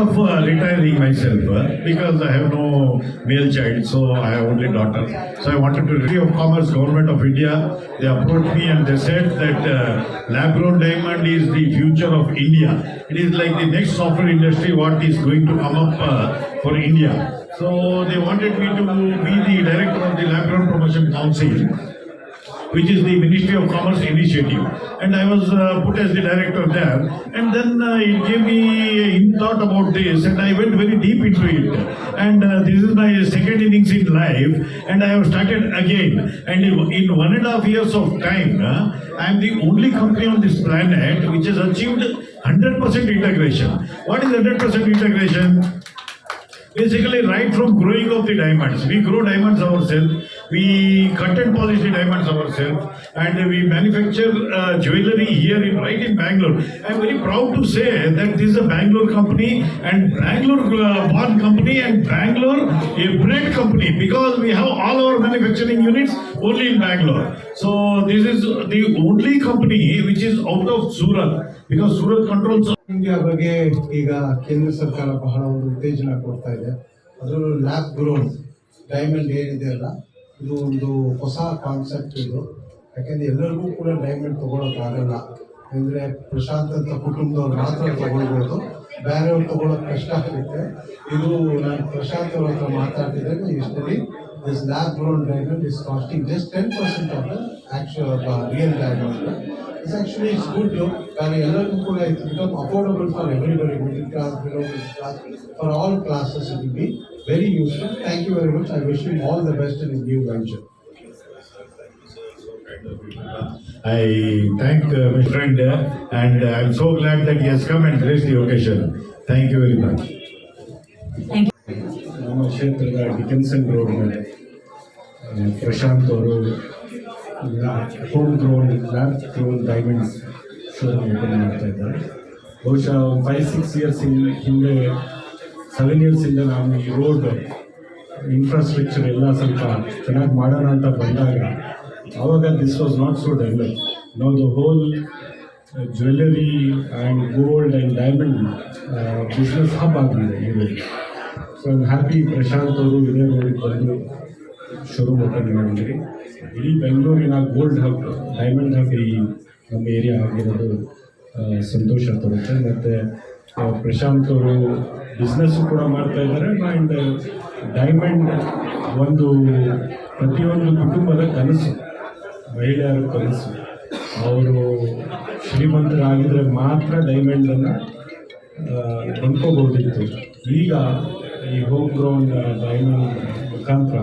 of retiring myself because I have no male child, so I have only daughter. So I wanted to Ministry of Commerce, Government of India. They approached me and they said that lab-grown diamond is the future of India. It is like the next software industry what is going to come up for India. So they wanted me to be the director of the Lab-grown Promotion Council, which is the Ministry of Commerce initiative. And I was put as the director there. And then it gave me in thought about this, and I went very deep into it. And this is my second innings in life, and I have started again. And in 1.5 years of time, I am the only company on this planet which has achieved 100% integration. What is 100% integration? Basically, right from growing of the diamonds, we grow diamonds ourselves, we cut and polish the diamonds ourselves, and we manufacture jewelry here right in Bangalore. I am very proud to say that this is a Bangalore company, and Bangalore born company, and Bangalore a bred company, because we have all our manufacturing units only in Bangalore. So this is the only company which is out of Surat, because Surat controls. India ಬಗ್ಗೆ ಈಗ ಕೇಂದ್ರ ಸರ್ಕಾರ ಬಹಳ ಒಂದು ಉತ್ತೇಜನ ಕೊಡ್ತಾ ಇದೆ. ಅದರಲ್ಲೂ ಲ್ಯಾಬ್ ಗ್ರೋನ್ ಡೈಮಂಡ್ ಏನಿದೆ ಅಲ್ಲ, ಇದು ಒಂದು ಹೊಸ ಕಾನ್ಸೆಪ್ಟ್ ಇದು. ಯಾಕೆಂದರೆ ಎಲ್ಲರಿಗೂ ಕೂಡ ಡೈಮಂಡ್ ತೊಗೊಳಕ್ಕಾಗಲ್ಲ. ಅಂದರೆ ಪ್ರಶಾಂತ್ ಅಂತ ಕುಟುಂಬದವ್ರು ಮಾತ್ರ ತಗೊಳ್ಬೋದು, ಬೇರೆಯವ್ರು ತೊಗೊಳಕ್ಕೆ ಕಷ್ಟ ಆಗುತ್ತೆ. ಇದು ನಾನು ಪ್ರಶಾಂತ್ ಅವ್ರ ಹತ್ರ ಮಾತಾಡ್ತಿದ್ದಾಗ ಇಷ್ಟಲ್ಲಿ this lab grown diamond is costing just 10% of the actual real diamond. It's actually it's good though. Everyone could it become affordable for everybody, middle class, below middle class, for all classes. It will be very useful. Thank you very much. I wish you all the best in his new venture. I thank my friend and I'm so glad that he has come and graced the occasion. Thank you very much. Thank you. ನಮ್ಮ ಕ್ಷೇತ್ರದ Dickenson road ಮೇಲೆ ಪ್ರಶಾಂತ್ ಅವರು home grown lab grown diamonds showroom open ಮಾಡ್ತಾ ಇದ್ದಾರೆ. ಬಹುಶಃ 5-6 years ಹಿಂದೆ 7 ಇಯರ್ಸಿಂದ ನಾವು ಈ ರೋಡ್ ಇನ್ಫ್ರಾಸ್ಟ್ರಕ್ಚರ್ ಎಲ್ಲ ಸ್ವಲ್ಪ ಚೆನ್ನಾಗಿ ಮಾಡೋಣ ಅಂತ ಬಂದಾಗ ಆವಾಗ this was not so develop. ನಾವು the whole jewellery and gold and diamond business hub ಆಗಿದೆ ಈ road. So I am happy Prashanth ಅವರು ಇದೇ ರೋಡಿಗೆ ಬಂದು ಶೋರೂಮ್ ಓಪನ್ ಮಾಡಿದ್ರಿ. ಇಡೀ ಬೆಂಗಳೂರಿನ ಗೋಲ್ಡ್ ಹಬ್, ಡೈಮಂಡ್ ಹಬ್ ಈ ನಮ್ಮ ಏರಿಯಾ ಆಗಿರೋದು ಸಂತೋಷ ತರುತ್ತೆ. ಮತ್ತು ಪ್ರಶಾಂತ್ ಅವರು ಬಿಸ್ನೆಸ್ಸು ಕೂಡ ಮಾಡ್ತಾ ಇದ್ದಾರೆ. ಆ್ಯಂಡ್ ಡೈಮಂಡ್ ಒಂದು ಪ್ರತಿಯೊಂದು ಕುಟುಂಬದ ಕನಸು, ಮಹಿಳೆಯರ ಕನಸು. ಅವರು ಶ್ರೀಮಂತರಾಗಿದ್ದರೆ ಮಾತ್ರ ಡೈಮಂಡನ್ನು ಕೊಂಡ್ಕೋಬೋದಿತ್ತು. ಈಗ ಈ ಹೋಮ್ ಗ್ರೌಂಡ್ ಡೈಮಂಡ್ ಮುಖಾಂತರ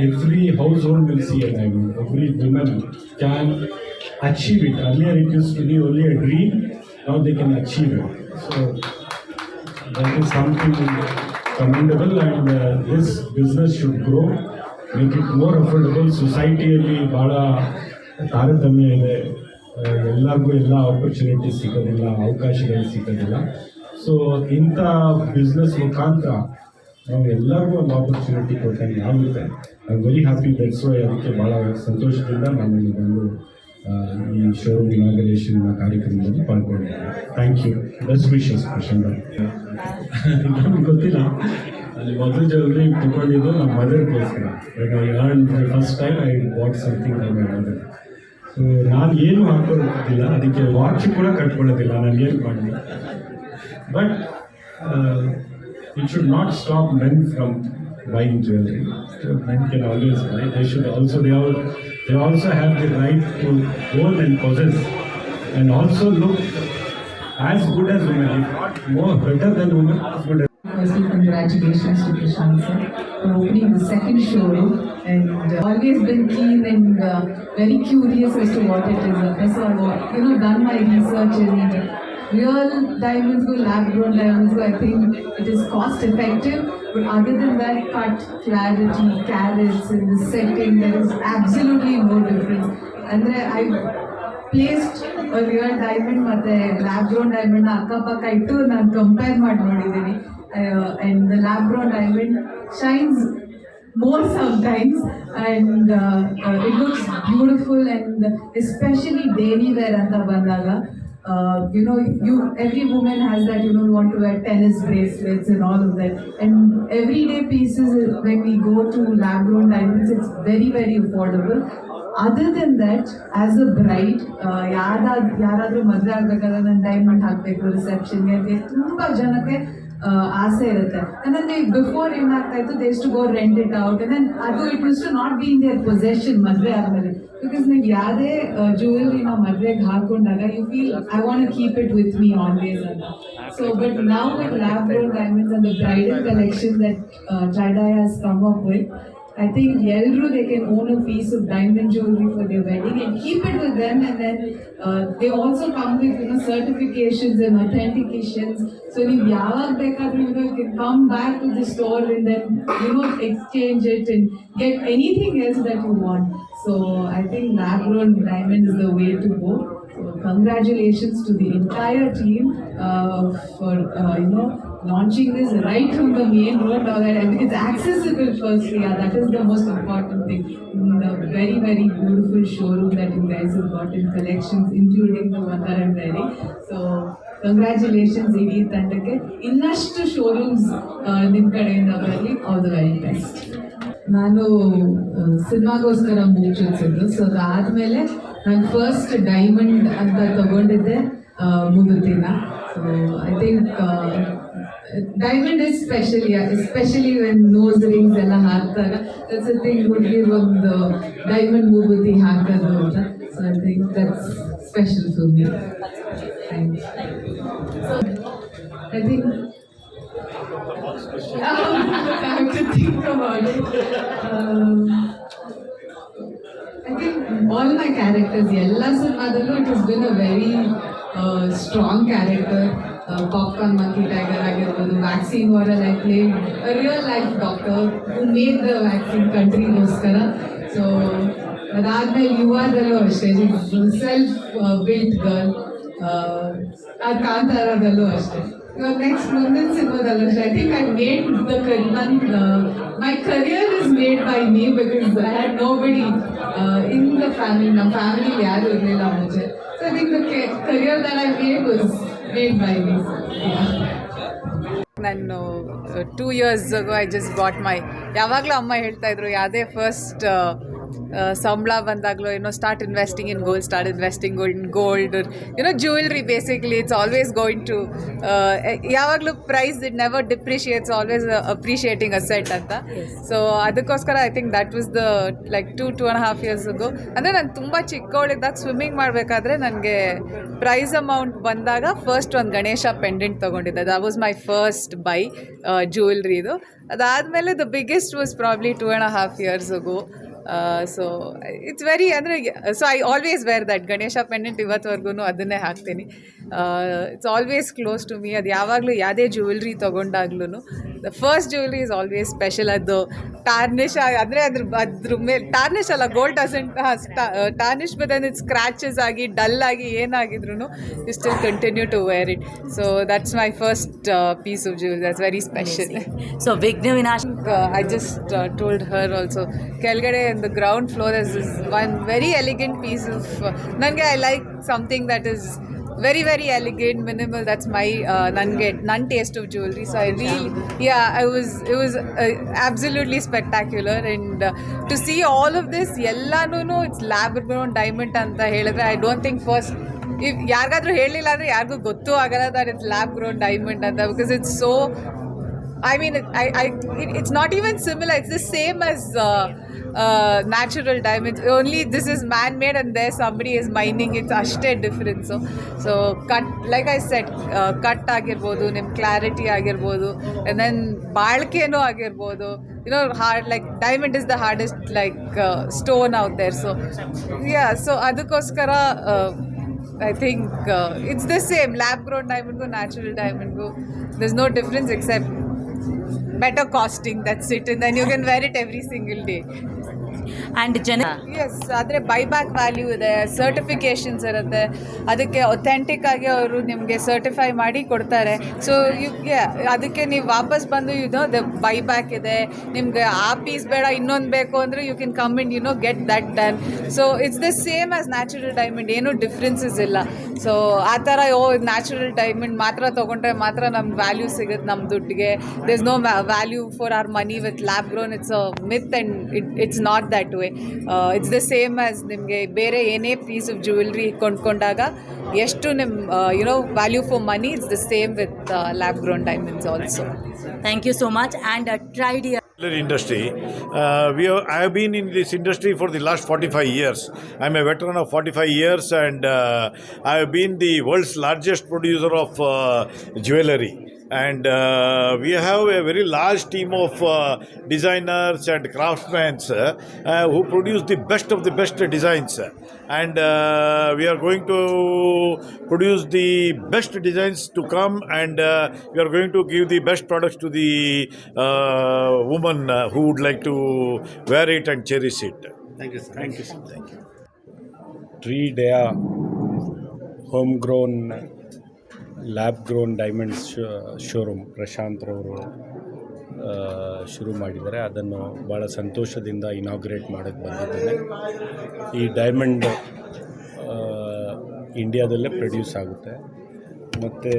every household will see a diamond. Every woman can achieve it. Earlier it used to be only a dream. Now they can achieve it. So that is something commendable, and this business should grow, make it more affordable. Society-ಯಲ್ಲಿ ಭಾಳ ತಾರತಮ್ಯ ಇದೆ. ಎಲ್ಲರಿಗೂ ಎಲ್ಲ opportunity ಸಿಗೋದಿಲ್ಲ, ಅವಕಾಶಗಳು ಸಿಗೋದಿಲ್ಲ. So ಇಂಥ business ಮುಖಾಂತರ ನಾವು ಎಲ್ಲರಿಗೂ ಒಂದು ಆಪರ್ಚುನಿಟಿ ಕೊಟ್ಟಂಗೆ ಆಗುತ್ತೆ. I am very happy. That's why ಅದಕ್ಕೆ ಭಾಳ ಸಂತೋಷದಿಂದ ನಾನು ಇಲ್ಲಿ ಬಂದು ಈ ಶೋರೂಮ್ ಇನಾಗರೇಷನ್ ಕಾರ್ಯಕ್ರಮದಲ್ಲಿ ಪಾಲ್ಗೊಂಡಿದ್ದೇನೆ. Thank you. Best wishes Prashanth. ನಮ್ಗೆ ಗೊತ್ತಿಲ್ಲ, ಅಲ್ಲಿ ಮೊದಲು ಜ್ಯುವೆಲ್ರಿ ತೊಗೊಂಡಿದ್ದು ನಮ್ಮ ಮದರ್ಗೋಸ್ಕರ. But I earn first time I what something for my mother. So ನಾನು ಏನು ಹಾಕೊಳ್ಳೋದಿಲ್ಲ, ಅದಕ್ಕೆ ವಾಚ್ ಕೂಡ ಕಟ್ಕೊಳ್ಳೋದಿಲ್ಲ, ನಾನು ಏನು ಮಾಡಲಿ. But it should not stop men from buying jewelry. Men can always buy. They also have the right to own and possess, and also look as good as women, if not more better than women, as good as. Firstly, congratulations to Prashant sir for opening the second showroom, and always been keen and very curious as to what it is. So, done my research and real diamonds go, lab grown diamonds go. I think it is cost effective, but other than that, cut, clarity, carats in the setting, there is absolutely no difference. And I placed a real diamond ಮತ್ತೆ lab grown diamond ಅಕ್ಕಪಕ್ಕ ಇಟ್ಟು ನಾನು compare ಮಾಡಿ ನೋಡಿದ್ದೀನಿ. And the lab grown diamond shines more sometimes, and it looks beautiful, and especially daily wear anta bandaga every woman has that, want to wear tennis bracelets and all of that. And everyday pieces, when we go to lab grown diamonds, it's very, very affordable. Other than that, as a bride, ಯಾರಾದ್ರೂ ಮದುವೆ ಆಗ್ಬೇಕಾದ್ರೆ ನಾನು diamond ಹಾಕಬೇಕು ರಿಸೆಪ್ಷನ್ಗೆ ಅಂತ ತುಂಬಾ ಜನಕ್ಕೆ ಆಸೆ ಇರುತ್ತೆ. ಅಂದ್ರೆ ಬಿಫೋರ್ ಏನಾಗ್ತಾ ಇತ್ತು, they to go rent it out and ಅದು it use to not be in their possession ಮದುವೆ ಆದ್ಮೇಲೆ. ಬಿಕಾಸ್ ನೀವು ಯಾವುದೇ ಜ್ಯುವೆಲ್ರಿ ನಾವು ಮದುವೆಗೆ ಹಾಕೊಂಡಾಗ you feel I want keep it with me always ಅಂತ. ಸೊ ಬಟ್ ನಾವು with lab grown diamonds and the bridal collection that Tridaya has come up with, I think they can own a piece of diamond jewelry for their wedding and keep it with them, and then they also come with certifications and authentications. So you can come back to the store and then exchange it and get anything else that you want. So I think lab grown diamond is the way to go. So congratulations to the entire team for launching this right from the main road. It's accessible firstly. Yeah, that is the most important thing. The very, very beautiful showroom that you guys have got in collections, including the one that I'm wearing. So congratulations, Idi Tandake. Innashtu showrooms nim kadeyinda barli. All the very best. ನಾನು ಸಿನಿಮಾಗೋಸ್ಕರ ಮುಗಿಸಿದ್ದು. So ಅದಾದಮೇಲೆ ನಾನು first diamond ಅಂತ ತಗೊಂಡಿದ್ದೆ ಮುಗುತಿನ. So I think diamond is especially when nose rings ಎಲ್ಲ ಹಾಕ್ತಾಗ that's a thing ಹುಡುಗಿರು ಒಂದು ಡೈಮಂಡ್ ಮೂಗುತಿ ಹಾಕೋದು ಅಂತ. So I think that's special for me. Thanks. I think I have to think about it. I think all my characters, Yella Sulmadallu, it has been a very strong character. Popcorn Monkey Tiger ಆಗಿರ್ಬೋದು, vaccine ವಾರಲ್ಲಿ I played a real life doctor who made the vaccine countryಗೋಸ್ಕರ. So ಅದಾದ್ಮೇಲೆ ಯುವಾದಲ್ಲೂ ಅಷ್ಟೇ, self built girl. ಕಾಂತಾರದಲ್ಲೂ ಅಷ್ಟೇ. Next ಮುಂದಿನ ಸಿನಿಮಾದಲ್ಲೂ ಅಷ್ಟೇ. I think I made my career is made by me because I had nobody in the family. ನಮ್ಮ family ಯಾರು ಇರಲಿಲ್ಲ ಮುಂಚೆ. So I think the career that I made was made by me. ನಾನು 2 years ago I just got my, ಯಾವಾಗಲೂ ಅಮ್ಮ ಹೇಳ್ತಾ ಇದ್ರು ಯಾವುದೇ ಫಸ್ಟ್ ಸಂಬಳ ಬಂದಾಗಲೂ start investing in gold jewellery. Basically it's always going to ಯಾವಾಗಲೂ price it never depreciates, always appreciating asset ಅಂತ. ಸೊ ಅದಕ್ಕೋಸ್ಕರ I think that was the like 2.5 years ago. ಅಂದರೆ ನಾನು ತುಂಬ ಚಿಕ್ಕವಳಿದ್ದಾಗ ಸ್ವಿಮ್ಮಿಂಗ್ ಮಾಡಬೇಕಾದ್ರೆ ನನಗೆ ಪ್ರೈಸ್ ಅಮೌಂಟ್ ಬಂದಾಗ ಫಸ್ಟ್ ಒಂದು ಗಣೇಶ ಪೆಂಡೆಂಟ್ ತೊಗೊಂಡಿದ್ದೆ. That was my first buy ಜ್ಯುವೆಲ್ರಿದು. ಅದಾದಮೇಲೆ the biggest was probably 2.5 years ago. So it's very ಅಂದರೆ, so I always wear that Ganesha pendant ಇವತ್ತುವರೆಗೂ ಅದನ್ನೇ ಹಾಕ್ತೀನಿ. It's always close to me. ಅದು ಯಾವಾಗಲೂ ಯಾವುದೇ ಜ್ಯುವೆಲ್ರಿ ತೊಗೊಂಡಾಗ್ಲೂ the first jewellery is always special. ಅದು ಟಾರ್ನಿಷ್ ಅಂದರೆ ಅದ್ರ ಮೇಲೆ ಟಾರ್ನಿಷ್ ಅಲ್ಲ, gold doesn't tarnish, but then it scratches ಆಗಿ ಡಲ್ ಆಗಿ ಏನಾಗಿದ್ರು you still continue to wear it. So that's my first piece of jewellery. That's very special. So Vighna Vinash, I just told her also, ಕೆಳಗಡೆ in the ground floor is this one very elegant piece of ನನಗೆ I like something that is very, very elegant, minimal. That's my nan taste of jewelry. So I really, it was absolutely spectacular. And to see all of this, ಎಲ್ಲಾನು it's lab grown diamond ಅಂತ ಹೇಳಿದ್ರೆ, I don't think first, if ಯಾರಿಗಾದ್ರೂ ಹೇಳಿಲ್ಲ ಅಂದರೆ ಯಾರಿಗೂ ಗೊತ್ತೂ ಆಗಲ್ಲ that it's lab grown diamond ಅಂತ, because it's so, I mean, it's not even similar. It's the same as natural diamonds. Only this is man-made and there somebody is mining. It's ashte different. So cut, like I said, cut ಆಗಿರ್ಬೋದು, ನಿಮ್ಮ clarity ಆಗಿರ್ಬೋದು, and then ಬಾಳ್ಕೆನೂ ಆಗಿರ್ಬೋದು. Hard, like diamond is the hardest stone out there. So yeah, so ಅದಕ್ಕೋಸ್ಕರ I think it's the same. Lab grown diamond go, natural diamond go. There's no difference except better costing, that's it, and then you can wear it every single day. And ಜನ S, ಆದರೆ buyback value ಇದೆ, certifications ಇರುತ್ತೆ, ಅದಕ್ಕೆ authentic ಆಗಿ ಅವರು ನಿಮಗೆ certify ಮಾಡಿ ಕೊಡ್ತಾರೆ. ಸೊ ಅದಕ್ಕೆ ನೀವು ವಾಪಸ್ ಬಂದು ದ ಬೈಬ್ಯಾಕ್ ಇದೆ, ನಿಮಗೆ ಆ ಪೀಸ್ ಬೇಡ ಇನ್ನೊಂದು ಬೇಕು ಅಂದರೆ you can come in get that done. So it's the same as natural diamond, ಏನೂ ಡಿಫ್ರೆನ್ಸಸ್ ಇಲ್ಲ. ಸೊ ಆ ಥರ ನ್ಯಾಚುರಲ್ ಡೈಮಂಡ್ ಮಾತ್ರ ತೊಗೊಂಡ್ರೆ ಮಾತ್ರ ನಮ್ಗೆ ವ್ಯಾಲ್ಯೂ ಸಿಗುತ್ತೆ ನಮ್ಮ ದುಡ್ಡಿಗೆ. There is no value for our money with lab grown. It's a myth and it's not that way. It's the same as ನಿಮಗೆ ಬೇರೆ ಏನೇ ಪೀಸ್ ಆಫ್ ಜ್ಯುವೆಲ್ರಿ ಕೊಂಡ್ಕೊಂಡಾಗ ಎಷ್ಟು ನಿಮ್ಮ value for money, it's the same with lab grown diamonds also. Thank you so much and tried Industry. I have been in this industry for the last 45 years. I'm a veteran of 45 years, and I have been the world's largest producer of jewelry. And we have a very large team of designers and craftsmen who produce the best designs. And we are going to produce the best designs to come, and we are going to give the best products to the woman who would like to wear it and cherish it. Thank you, sir. Thank you, sir. Thank you. Tree Daya homegrown lab grown diamonds showroom Prashanth ರವರು ಶುರು ಮಾಡಿದ್ದಾರೆ. ಅದನ್ನು ಭಾಳ ಸಂತೋಷದಿಂದ inaugurate ಮಾಡೋಕ್ಕೆ ಬಂದಿದ್ದೇನೆ. ಈ diamond ಇಂಡಿಯಾದಲ್ಲೇ produce ಆಗುತ್ತೆ. ಮತ್ತು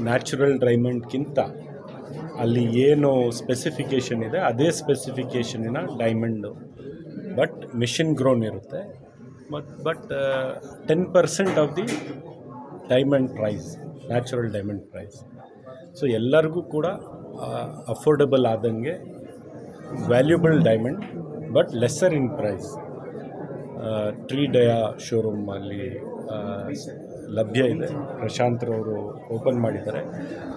ನ್ಯಾಚುರಲ್ ಡೈಮಂಡ್ಗಿಂತ ಅಲ್ಲಿ ಏನು ಸ್ಪೆಸಿಫಿಕೇಷನ್ ಇದೆ ಅದೇ ಸ್ಪೆಸಿಫಿಕೇಷನಿನ ಡೈಮಂಡು, ಬಟ್ ಮಿಷಿನ್ ಗ್ರೋನ್ ಇರುತ್ತೆ. But 10% of the diamond price, natural diamond price. So ಎಲ್ಲರಿಗೂ ಕೂಡ ಅಫೋರ್ಡಬಲ್ ಆದಂಗೆ valuable diamond, but lesser in price Tridaya ಶೋರೂಮಲ್ಲಿ ಲಭ್ಯ ಇದೆ. ಪ್ರಶಾಂತ್ರವರು ಓಪನ್ ಮಾಡಿದ್ದಾರೆ.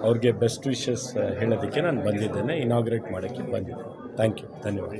ಅವ್ರಿಗೆ ಬೆಸ್ಟ್ ವಿಶಸ್ ಹೇಳೋದಕ್ಕೆ ನಾನು ಬಂದಿದ್ದೇನೆ, ಇನಾಗ್ರೇಟ್ ಮಾಡೋಕ್ಕೆ ಬಂದಿದ್ದೇನೆ. ಥ್ಯಾಂಕ್ ಯು, ಧನ್ಯವಾದ.